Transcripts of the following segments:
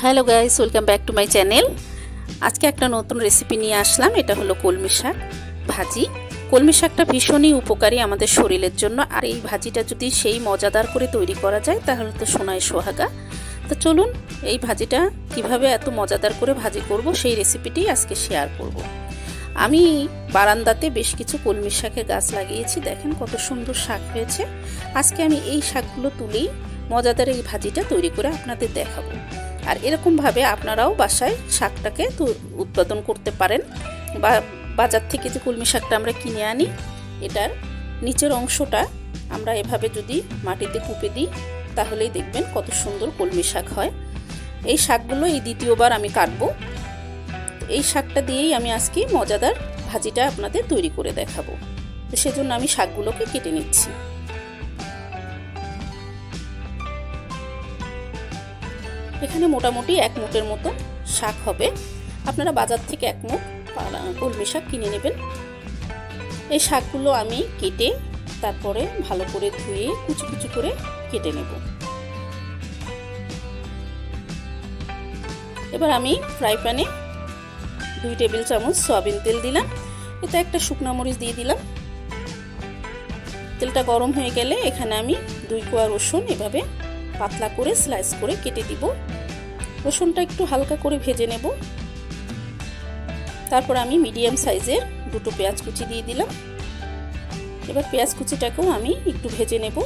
Hello guys, welcome back to my channel. আজকে একটা নতুন রেসিপি নিয়ে আসলাম। এটা হলো কলমি শাক ভাজি। কলমি শাকটা ভীষণই উপকারী আমাদের শরীরের জন্য, আর এই ভাজিটা যদি সেই মজাদার করে তৈরি করা যায় তাহলে তো সোনায় সোহাগা। তো চলুন এই ভাজিটা কিভাবে এত মজাদার করে ভাজি করব সেই রেসিপিটি আজকে শেয়ার করব। আমি বারান্দাতে বেশ কিছু কলমি শাকের গাছ লাগিয়েছি, দেখেন কত সুন্দর শাক হয়েছে। আজকে আমি এই শাকগুলো তুলেই মজাদার এই ভাজিটা তৈরি করে আপনাদের দেখাবো। আর এরকমভাবে আপনারাও বাসায় শাকটাকে উৎপাদন করতে পারেন। বা বাজার থেকে যে কলমি শাকটা আমরা কিনে আনি, এটার নিচের অংশটা আমরা এভাবে যদি মাটিতে কুপে দিই তাহলেই দেখবেন কত সুন্দর কলমি শাক হয়। এই শাকগুলো এই দ্বিতীয়বার আমি কাটবো। এই শাকটা দিয়েই আমি আজকে মজাদার ভাজিটা আপনাদের তৈরি করে দেখাবো। তো সেজন্য আমি শাকগুলোকে কেটে নিচ্ছি। এখানে মোটামুটি 1 মুঠের মতো শাক হবে। আপনারা বাজার থেকে 1 মুঠ কলমি শাক কিনে নেবেন। এই শাকগুলো আমি কেটে তারপরে ভালো করে ধুয়ে কুচি কুচি করে কেটে নেব। এবার আমি ফ্রাই প্যানে 2 টেবিল চামচ সয়াবিন তেল দিলাম। এতে একটা শুকনো মরিচ দিয়ে দিলাম। তেলটা গরম হয়ে গেলে এখানে আমি 2 কোয়া রসুন এভাবে পাতলা করে স্লাইস করে কেটে দিব। রসুনটা একটু হালকা করে ভেজে নেব। তারপর আমি মিডিয়াম সাইজের 2টো পেঁয়াজ কুচি দিয়ে দিলাম। এবার পেঁয়াজ কুচিটাকেও আমি একটু ভেজে নেব।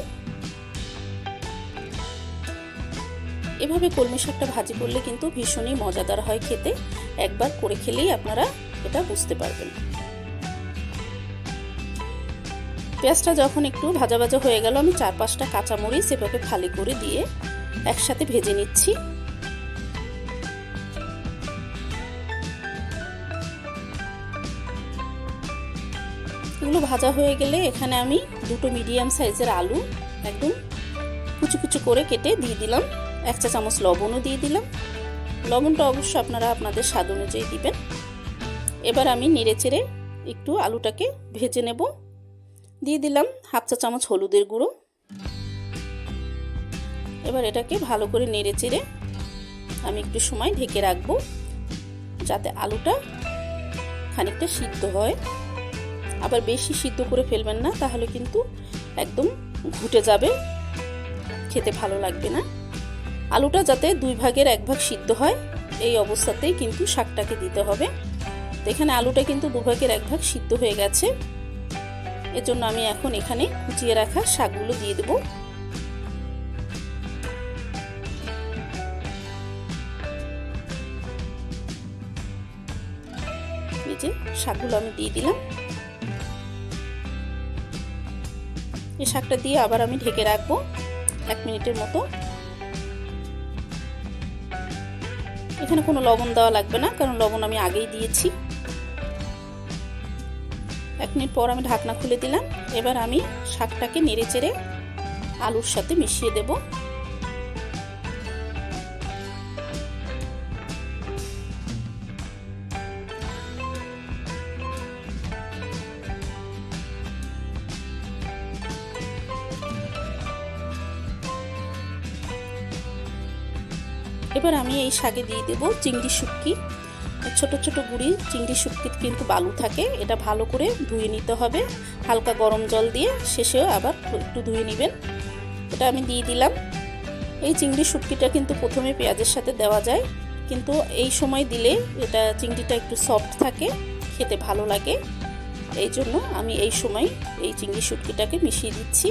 এভাবে কলমি শাকটা ভাজি করলে কিন্তু ভীষণই মজাদার হয় খেতে। একবার করে খেলেই আপনারা এটা বুঝতে পারবেন। পেঁয়াজটা যখন একটু ভাজা ভাজা হয়ে গেল, আমি 4-5টা কাঁচামরিচ এভাবে ফালি করে দিয়ে একসাথে ভেজে নিচ্ছি। এগুলো ভাজা হয়ে গেলে এখানে আমি 2টো মিডিয়াম সাইজের আলু একদম কুচি কুচি করে কেটে দিয়ে দিলাম। 1 চা চামচ লবণও দিয়ে দিলাম। লবণটা অবশ্য আপনারা আপনাদের স্বাদ অনুযায়ী দিবেন। এবার আমি নেড়েচেড়ে একটু আলুটাকে ভেজে নেব। দিয়ে দিলাম 1/2 চা চামচ হলুদের গুঁড়ো। এবার এটাকে ভালো করে নেড়েচেড়ে আমি একটু সময় ঢেকে রাখবো, যাতে আলুটা খানিকটা সিদ্ধ হয়। আবার বেশি সিদ্ধ করে ফেলবেন না, তাহলে কিন্তু একদম ঘুটে যাবে, খেতে ভালো লাগবে না। আলুটা যাতে 2 ভাগের 1 ভাগ সিদ্ধ হয় এই অবস্থাতেই কিন্তু শাকটাকে দিতে হবে। তো এখানে আলুটা কিন্তু 2 ভাগের 1 ভাগ সিদ্ধ হয়ে গেছে। এজন্য আমি এখন এখানে কুচিয়ে রাখা শাকগুলো দিয়ে দেব। এই যে শাকগুলো আমি দিয়ে দিলাম। এই শাকটা দিয়ে আবার আমি ঢেকে রাখবো 1 মিনিটের মতো। এখানে কোনো লবণ দেওয়া লাগবে না, কারণ লবণ আমি আগেই দিয়েছি। 1 মিনিট পর আমি ঢাকনা খুলে দিলাম। এবার আমি শাকটাকে নেড়েচেড়ে আলুর সাথে মিশিয়ে দেব। এবার আমি এই শাকে দিয়ে দেব চিংড়ি শুটকি। ছোট ছোট গুঁড়ি চিংড়ি শুটকিতে কিন্তু বালু থাকে, এটা ভালো করে ধুয়ে নিতে হবে হালকা গরম জল দিয়ে। শেষেও আবার একটু ধুয়ে নেবেন। এটা আমি দিয়ে দিলাম। এই চিংড়ি শুটকিটা কিন্তু প্রথমে পেঁয়াজের সাথে দেওয়া যায়, কিন্তু এই সময় দিলে এটা চিংড়িটা একটু সফট থাকে, খেতে ভালো লাগে। এই জন্য আমি এই সময় এই চিংড়ি শুটকিটাকে মিশিয়ে দিচ্ছি।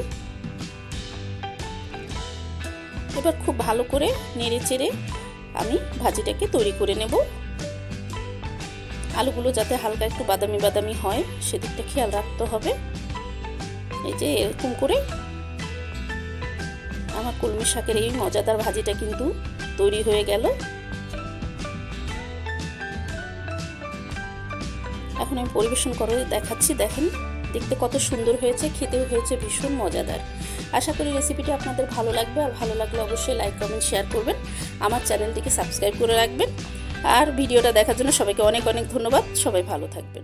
এবার খুব ভালো করে নেড়েচেড়ে আমি ভাজিটাকে তৈরি করে নেব। আলুগুলো যাতে হালকা একটু বাদামি বাদামি হয় সেদিকটা খেয়াল রাখতে হবে। এই যে এরকম করে আমার কলমি শাকের এই মজাদার ভাজিটা কিন্তু তৈরি হয়ে গেল। এখন আমি পরিবেশন করে দেখাচ্ছি। দেখেন দেখতে কত সুন্দর হয়েছে, খেতেও হয়েছে ভীষণ মজাদার। আশা করি রেসিপিটি আপনাদের ভালো লাগবে। আর ভালো লাগলে অবশ্যই লাইক কমেন্ট শেয়ার করবেন। আমার চ্যানেলটিকে সাবস্ক্রাইব করে রাখবেন। আর ভিডিওটা দেখার জন্য সবাইকে অনেক অনেক ধন্যবাদ। সবাই ভালো থাকবেন।